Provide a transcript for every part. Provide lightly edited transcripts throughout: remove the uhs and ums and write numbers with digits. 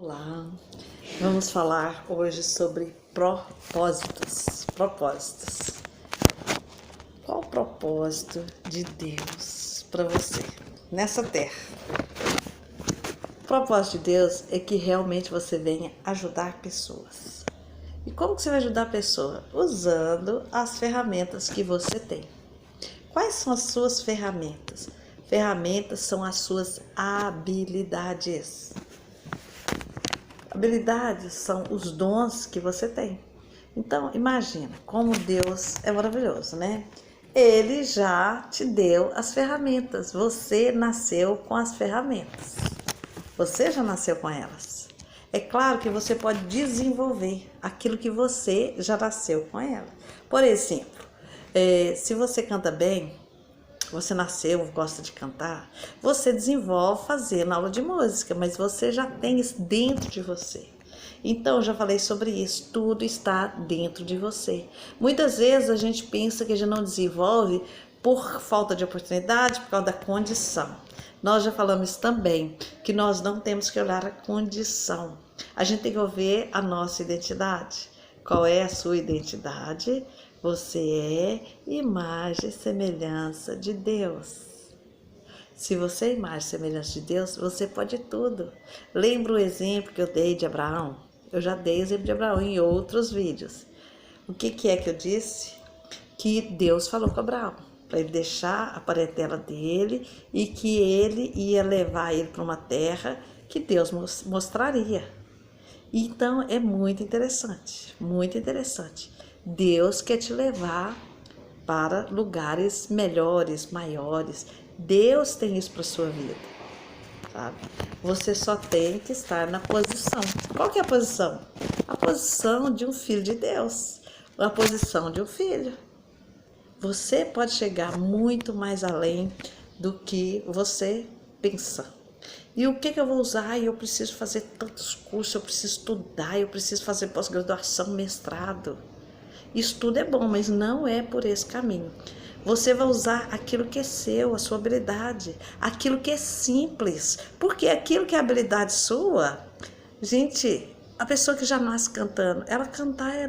Olá, vamos falar hoje sobre propósitos. Qual o propósito de Deus para você nessa terra? O propósito de Deus é que realmente você venha ajudar pessoas. E como que você vai ajudar a pessoa? Usando as ferramentas que você tem. Quais são as suas ferramentas? Ferramentas são as suas habilidades. Habilidades são os dons que você tem. Então, imagina como Deus é maravilhoso, né? Ele já te deu as ferramentas. Você nasceu com as ferramentas. Você já nasceu com elas. É claro que você pode desenvolver aquilo que você já nasceu com ela. Por exemplo, se você canta bem, você nasceu, gosta de cantar, você desenvolve fazendo aula de música, mas você já tem isso dentro de você. Então, eu já falei sobre isso, tudo está dentro de você. Muitas vezes a gente pensa que a gente não desenvolve por falta de oportunidade, por causa da condição. Nós já falamos também que nós não temos que olhar a condição. A gente tem que ver a nossa identidade. Qual é a sua identidade? Você é imagem e semelhança de Deus. Se você é imagem e semelhança de Deus, você pode tudo. Lembra o exemplo que eu dei de Abraão? Eu já dei o exemplo de Abraão em outros vídeos. O que é que eu disse? Que Deus falou com Abraão, para ele deixar a parentela dele e que ele ia levar ele para uma terra que Deus mostraria. Então é muito interessante, muito interessante. Deus quer te levar para lugares melhores, maiores. Deus tem isso para sua vida, sabe? Você só tem que estar na posição. Qual que é a posição? A posição de um filho de Deus, a posição de um filho. Você pode chegar muito mais além do que você pensa. E o que eu vou usar? Eu preciso fazer tantos cursos, eu preciso estudar, eu preciso fazer pós-graduação, mestrado. Isso tudo é bom, mas não é por esse caminho. Você vai usar aquilo que é seu, a sua habilidade, aquilo que é simples. Porque aquilo que é habilidade sua, gente, a pessoa que já nasce cantando, ela cantar é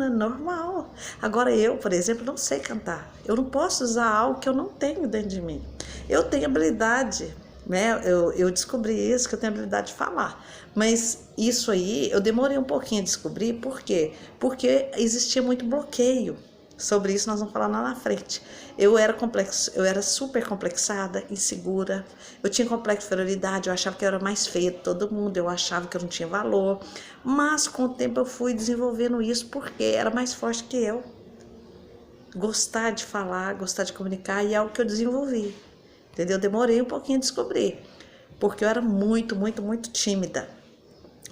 normal. Agora eu, por exemplo, não sei cantar. Eu não posso usar algo que eu não tenho dentro de mim. Eu tenho habilidade, né? Eu descobri isso, que eu tenho habilidade de falar. Mas isso aí, eu demorei um pouquinho a descobrir. Por quê? Porque existia muito bloqueio. Sobre isso nós vamos falar lá na frente. Eu era super complexada, insegura. Eu tinha complexo de inferioridade, eu achava que eu era mais feia de todo mundo, eu achava que eu não tinha valor. Mas com o tempo eu fui desenvolvendo isso porque era mais forte que eu. Gostar de falar, gostar de comunicar, e é algo que eu desenvolvi. Entendeu? Eu demorei um pouquinho a descobrir, porque eu era muito tímida.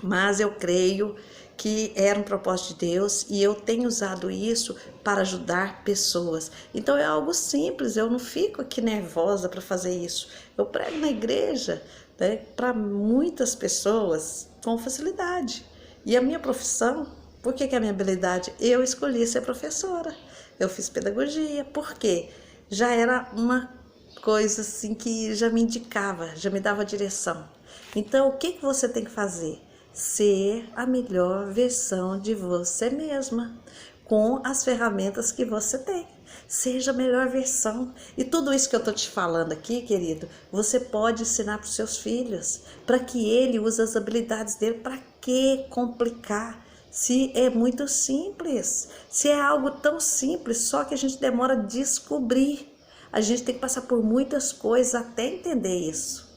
Mas eu creio que era um propósito de Deus e eu tenho usado isso para ajudar pessoas. Então é algo simples, eu não fico aqui nervosa para fazer isso. Eu prego na igreja, né, para muitas pessoas com facilidade. E a minha profissão, por que é a minha habilidade? Eu escolhi ser professora, eu fiz pedagogia, porque já era uma coisa assim que já me indicava, já me dava direção. Então o que você tem que fazer? Ser a melhor versão de você mesma, com as ferramentas que você tem. Seja a melhor versão. E tudo isso que eu estou te falando aqui, querido, você pode ensinar para os seus filhos, para que ele use as habilidades dele. Para que complicar? Se é muito simples, se é algo tão simples, só que a gente demora a descobrir. A gente tem que passar por muitas coisas até entender isso.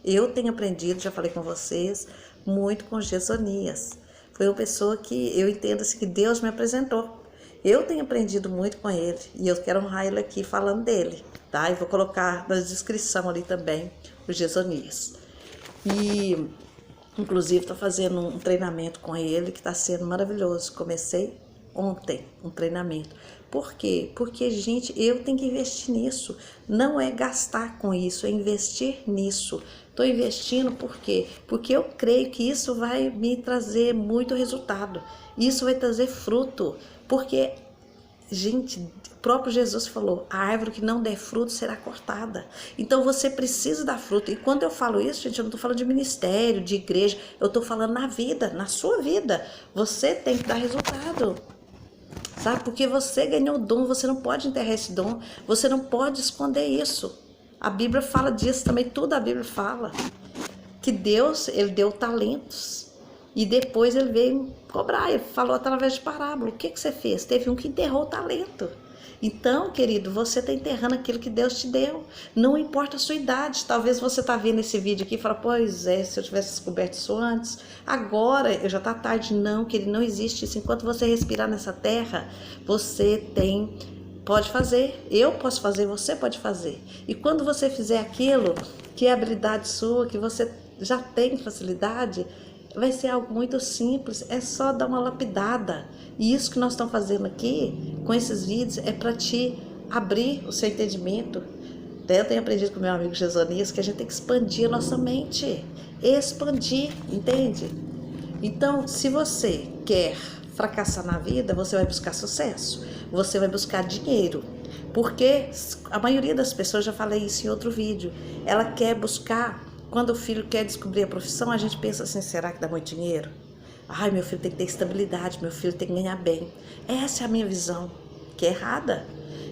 Eu tenho aprendido, já falei com vocês, muito com Gesonias. Foi uma pessoa que eu entendo assim, que Deus me apresentou. Eu tenho aprendido muito com ele e eu quero honrar ele aqui falando dele, tá? E vou colocar na descrição ali também o Gesonias. E, inclusive, estou fazendo um treinamento com ele que está sendo maravilhoso. Comecei ontem um treinamento. Por quê? Porque, gente, eu tenho que investir nisso. Não é gastar com isso, é investir nisso. Estou investindo por quê? Porque eu creio que isso vai me trazer muito resultado. Isso vai trazer fruto. Porque Gente, o próprio Jesus falou, a árvore que não der fruto será cortada. Então você precisa dar fruto. E quando eu falo isso, gente, eu não estou falando de ministério, de igreja, eu estou falando na vida, na sua vida. Você tem que dar resultado. Sabe? Porque você ganhou o dom, você não pode enterrar esse dom, você não pode esconder isso. A Bíblia fala disso também, tudo a Bíblia fala. Que Deus, ele deu talentos. E depois ele veio cobrar, ele falou através de parábola. O que você fez? Teve um que enterrou o talento. Então, querido, você está enterrando aquilo que Deus te deu. Não importa a sua idade. Talvez você está vendo esse vídeo aqui e fala, pois é, se eu tivesse descoberto isso antes. Agora, eu já está tarde. Não, querido, não existe isso. Enquanto você respirar nessa terra, você pode fazer. Eu posso fazer, você pode fazer. E quando você fizer aquilo que é habilidade sua, que você já tem facilidade, vai ser algo muito simples, é só dar uma lapidada. E isso que nós estamos fazendo aqui, com esses vídeos, é para te abrir o seu entendimento. Eu tenho aprendido com meu amigo Gesonias que a gente tem que expandir a nossa mente. Expandir, entende? Então, se você quer fracassar na vida, você vai buscar sucesso. Você vai buscar dinheiro. Porque a maioria das pessoas, já falei isso em outro vídeo, ela quer buscar. Quando o filho quer descobrir a profissão, a gente pensa assim, será que dá muito dinheiro? Ai, meu filho tem que ter estabilidade, meu filho tem que ganhar bem. Essa é a minha visão, que é errada.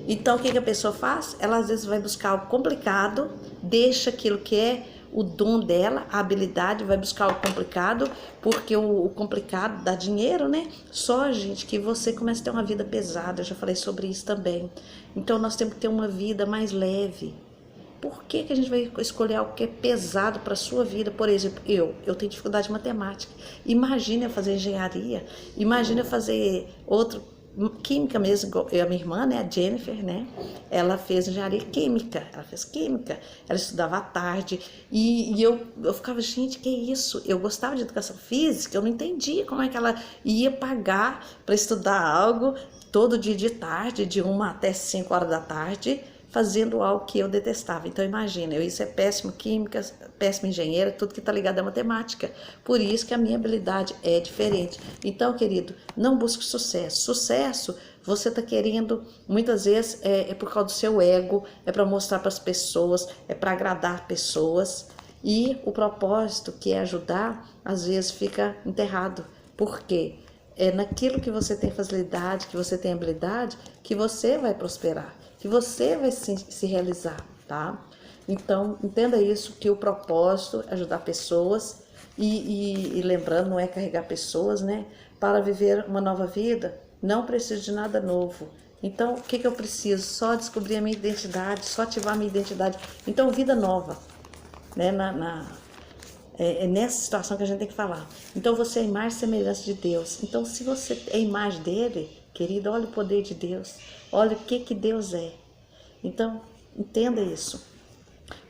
Então, o que a pessoa faz? Ela às vezes vai buscar algo complicado, deixa aquilo que é o dom dela, a habilidade, vai buscar algo complicado, porque o complicado dá dinheiro, né? Só, gente, que você começa a ter uma vida pesada, eu já falei sobre isso também. Então, nós temos que ter uma vida mais leve. Por que a gente vai escolher algo que é pesado para a sua vida? Por exemplo, eu tenho dificuldade de matemática. Imagina eu fazer engenharia, imagina eu fazer química mesmo, a minha irmã, né, a Jennifer, né, ela fez engenharia química, ela estudava à tarde, e eu ficava, gente, que isso? Eu gostava de educação física, eu não entendia como é que ela ia pagar para estudar algo todo dia de tarde, de 1 até 5 horas da tarde, fazendo algo que eu detestava. Então imagina, eu ia ser péssima química, péssima engenheira, tudo que está ligado à matemática. Por isso que a minha habilidade é diferente. Então, querido, não busque sucesso. Sucesso, você está querendo, muitas vezes, é por causa do seu ego, é para mostrar para as pessoas, é para agradar pessoas. E o propósito, que é ajudar, às vezes fica enterrado. Por quê? É naquilo que você tem facilidade, que você tem habilidade, que você vai prosperar, que você vai se realizar, tá? Então, entenda isso, que o propósito é ajudar pessoas e lembrando, não é carregar pessoas, né? Para viver uma nova vida, não preciso de nada novo. Então, o que eu preciso? Só descobrir a minha identidade, só ativar a minha identidade. Então, vida nova, né? É nessa situação que a gente tem que falar. Então você é a imagem e semelhança de Deus. Então se você é a imagem dele, querido, olha o poder de Deus. Olha o que Deus é. Então entenda isso.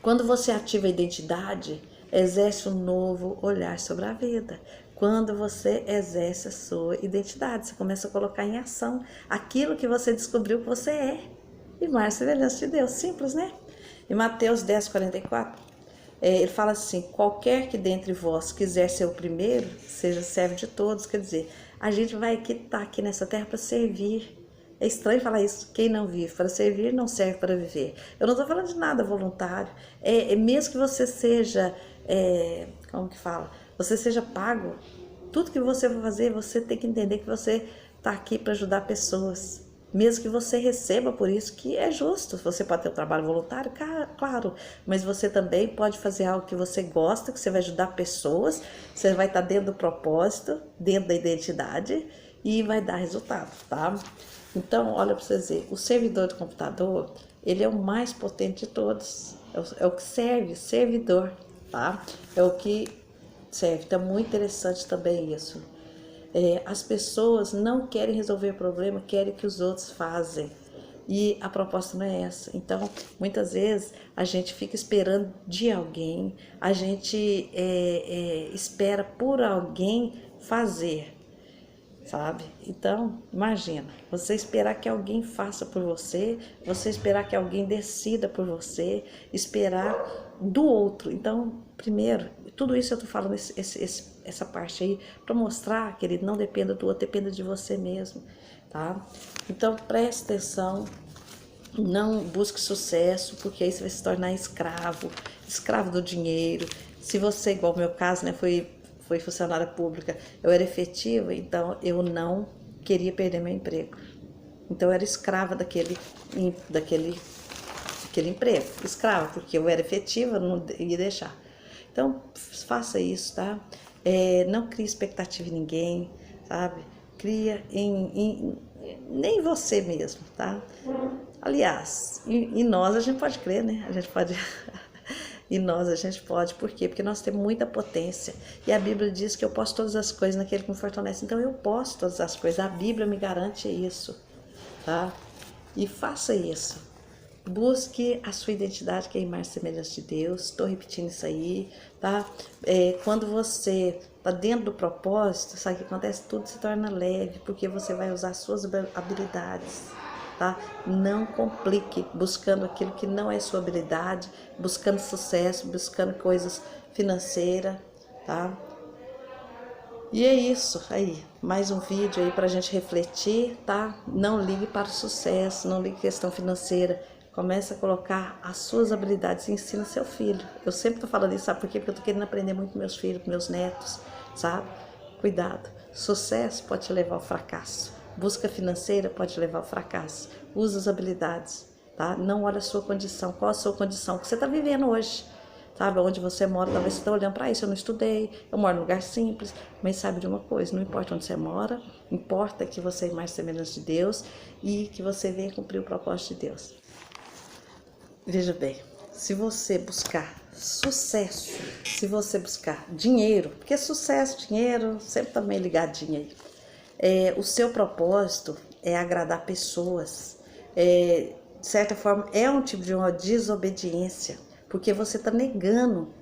Quando você ativa a identidade, exerce um novo olhar sobre a vida. Quando você exerce a sua identidade, você começa a colocar em ação aquilo que você descobriu que você é. Imagem e semelhança de Deus. Simples, né? Em Mateus 10:44. Ele fala assim, qualquer que dentre vós quiser ser o primeiro, seja servo de todos. Quer dizer, a gente vai estar aqui nessa terra para servir. É estranho falar isso, quem não vive para servir não serve para viver. Eu não estou falando de nada voluntário, mesmo que você seja, como que fala? Você seja pago, tudo que você vai fazer, você tem que entender que você está aqui para ajudar pessoas. Mesmo que você receba por isso, que é justo. Você pode ter um trabalho voluntário, claro, mas você também pode fazer algo que você gosta, que você vai ajudar pessoas, você vai estar dentro do propósito, dentro da identidade e vai dar resultado, tá? Então, olha para você ver, o servidor do computador, ele é o mais potente de todos, é o que serve, servidor, tá? É o que serve, então é muito interessante também isso. As pessoas não querem resolver o problema, querem que os outros fazem. E a proposta não é essa. Então, muitas vezes, a gente fica esperando de alguém, a gente espera por alguém fazer, sabe? Então, imagina, você esperar que alguém faça por você, você esperar que alguém decida por você, esperar do outro. Então, primeiro, tudo isso eu tô falando, essa parte aí, para mostrar, querido, não dependa do outro, dependa de você mesmo. tá? Então preste atenção, não busque sucesso, porque aí você vai se tornar escravo do dinheiro. Se você, igual no meu caso, né, foi funcionária pública, eu era efetiva, então eu não queria perder meu emprego. Então eu era escrava daquele emprego, escrava, porque eu era efetiva, não ia deixar. Então faça isso, tá? Não crie expectativa em ninguém, sabe? Cria nem você mesmo, tá? Aliás, em nós a gente pode crer, né? A gente pode. Em nós a gente pode, por quê? Porque nós temos muita potência. E a Bíblia diz que eu posso todas as coisas naquele que me fortalece. Então eu posso todas as coisas. A Bíblia me garante isso, tá? E faça isso. Busque a sua identidade, que é a imagem e semelhança de Deus. Estou repetindo isso aí, tá? Quando você está dentro do propósito, sabe o que acontece? Tudo se torna leve, porque você vai usar suas habilidades, tá? Não complique buscando aquilo que não é sua habilidade, buscando sucesso, buscando coisas financeiras, tá? E é isso aí, mais um vídeo aí pra gente refletir, tá? Não ligue para o sucesso, não ligue questão financeira. Comece a colocar as suas habilidades e ensina seu filho. Eu sempre tô falando isso, sabe por quê? Porque eu tô querendo aprender muito com meus filhos, com meus netos, sabe? Cuidado. Sucesso pode te levar ao fracasso. Busca financeira pode te levar ao fracasso. Usa as habilidades, tá? Não olha a sua condição. Qual a sua condição? O que você tá vivendo hoje? Sabe, onde você mora, talvez você está olhando para isso, eu não estudei, eu moro num lugar simples, mas sabe de uma coisa, não importa onde você mora, importa que você é mais semelhante de Deus e que você venha cumprir o propósito de Deus. Veja bem, se você buscar sucesso, se você buscar dinheiro, porque sucesso, dinheiro, sempre tá meio ligadinho aí. O seu propósito é agradar pessoas, de certa forma é um tipo de uma desobediência, porque você está negando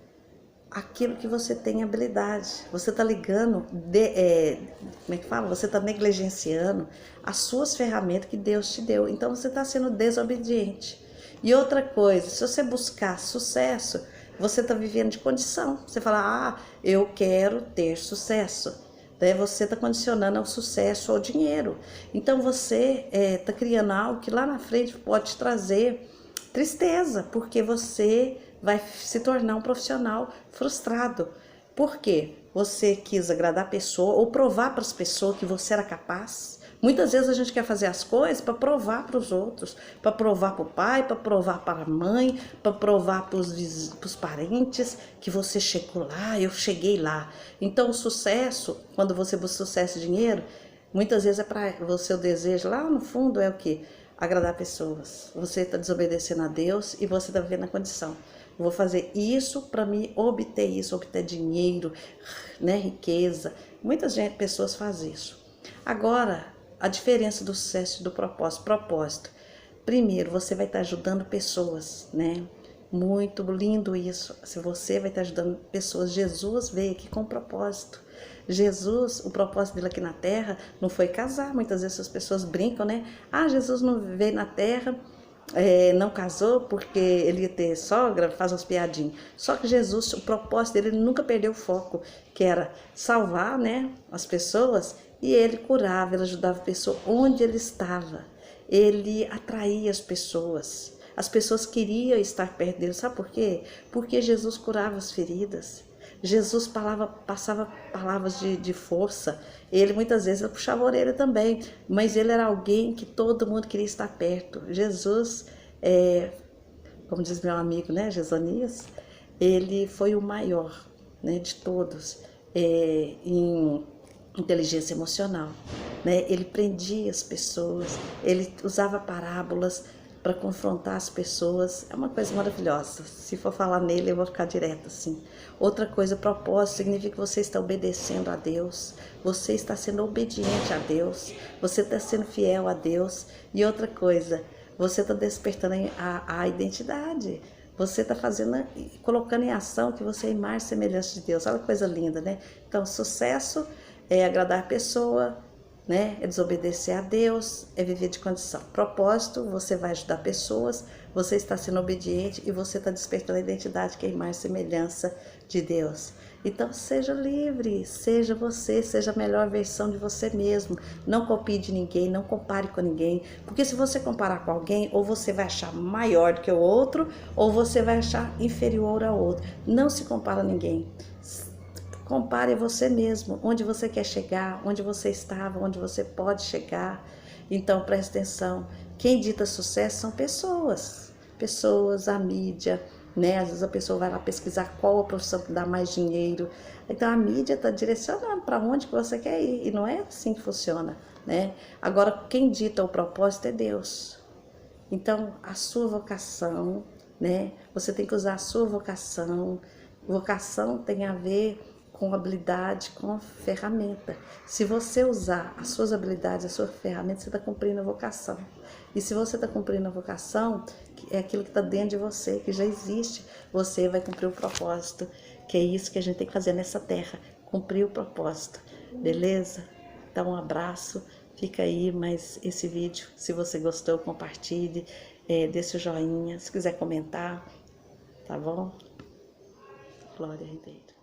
aquilo que você tem habilidade. Você está ligando, como é que fala? Você está negligenciando as suas ferramentas que Deus te deu. Então você está sendo desobediente. E outra coisa, se você buscar sucesso, você está vivendo de condição. Você fala, eu quero ter sucesso. Daí você está condicionando ao sucesso, ao dinheiro. Então você está criando algo que lá na frente pode te trazer tristeza, porque você vai se tornar um profissional frustrado. Por quê? Você quis agradar a pessoa ou provar para as pessoas que você era capaz. Muitas vezes a gente quer fazer as coisas para provar para os outros, para provar para o pai, para provar para a mãe, para provar para os parentes que você chegou lá, eu cheguei lá. Então o sucesso, quando você busca sucesso e dinheiro, muitas vezes é para você, o desejo lá no fundo é o quê? Agradar pessoas. Você está desobedecendo a Deus e você está vivendo a condição. Eu vou fazer isso para me obter isso, obter dinheiro, né, riqueza. Muitas pessoas fazem isso. Agora, a diferença do sucesso e do propósito. Propósito. Primeiro, você vai estar ajudando pessoas, né? Muito lindo isso. Se você vai estar ajudando pessoas, Jesus veio aqui com propósito. Jesus, o propósito dele aqui na terra não foi casar. Muitas vezes as pessoas brincam, né? Jesus não veio na terra, não casou porque ele ia ter sogra, faz umas piadinhas. Só que Jesus, o propósito dele, ele nunca perdeu o foco, que era salvar, né, as pessoas, e ele curava, ele ajudava a pessoa onde ele estava. Ele atraía as pessoas. As pessoas queriam estar perto dele. Sabe por quê? Porque Jesus curava as feridas. Jesus passava palavras de força. Ele muitas vezes puxava a orelha também, mas ele era alguém que todo mundo queria estar perto. Jesus, como diz meu amigo, né, Gesonias, ele foi o maior, né, de todos em inteligência emocional, né? Ele prendia as pessoas, ele usava parábolas para confrontar as pessoas. É uma coisa maravilhosa. Se for falar nele, eu vou ficar direto assim. Outra coisa, propósito significa que você está obedecendo a Deus, você está sendo obediente a Deus, você está sendo fiel a Deus. E outra coisa, você está despertando a identidade. Você está colocando em ação que você é imagem e semelhança de Deus. Olha que coisa linda, né? Então, sucesso é agradar a pessoa, né? É desobedecer a Deus, é viver de condição. Propósito, você vai ajudar pessoas, você está sendo obediente e você está despertando a identidade que é a imagem e semelhança de Deus. Então seja livre, seja você, seja a melhor versão de você mesmo. Não copie de ninguém, não compare com ninguém, porque se você comparar com alguém, ou você vai achar maior do que o outro, ou você vai achar inferior ao outro. Não se compara a ninguém. Compare a você mesmo, onde você quer chegar, onde você estava, onde você pode chegar. Então preste atenção, quem dita sucesso são pessoas, a mídia, né? Às vezes a pessoa vai lá pesquisar qual a profissão que dá mais dinheiro. Então a mídia está direcionando para onde que você quer ir, e não é assim que funciona, né? Agora quem dita o propósito é Deus. Então a sua vocação, né? Você tem que usar a sua vocação. Vocação tem a ver com habilidade, com ferramenta. Se você usar as suas habilidades, a sua ferramenta, você está cumprindo a vocação. E se você está cumprindo a vocação, é aquilo que está dentro de você, que já existe, você vai cumprir o propósito, que é isso que a gente tem que fazer nessa terra, cumprir o propósito, beleza? Então um abraço, fica aí mais esse vídeo, se você gostou, compartilhe, dê seu joinha, se quiser comentar, tá bom? Glória Ribeiro.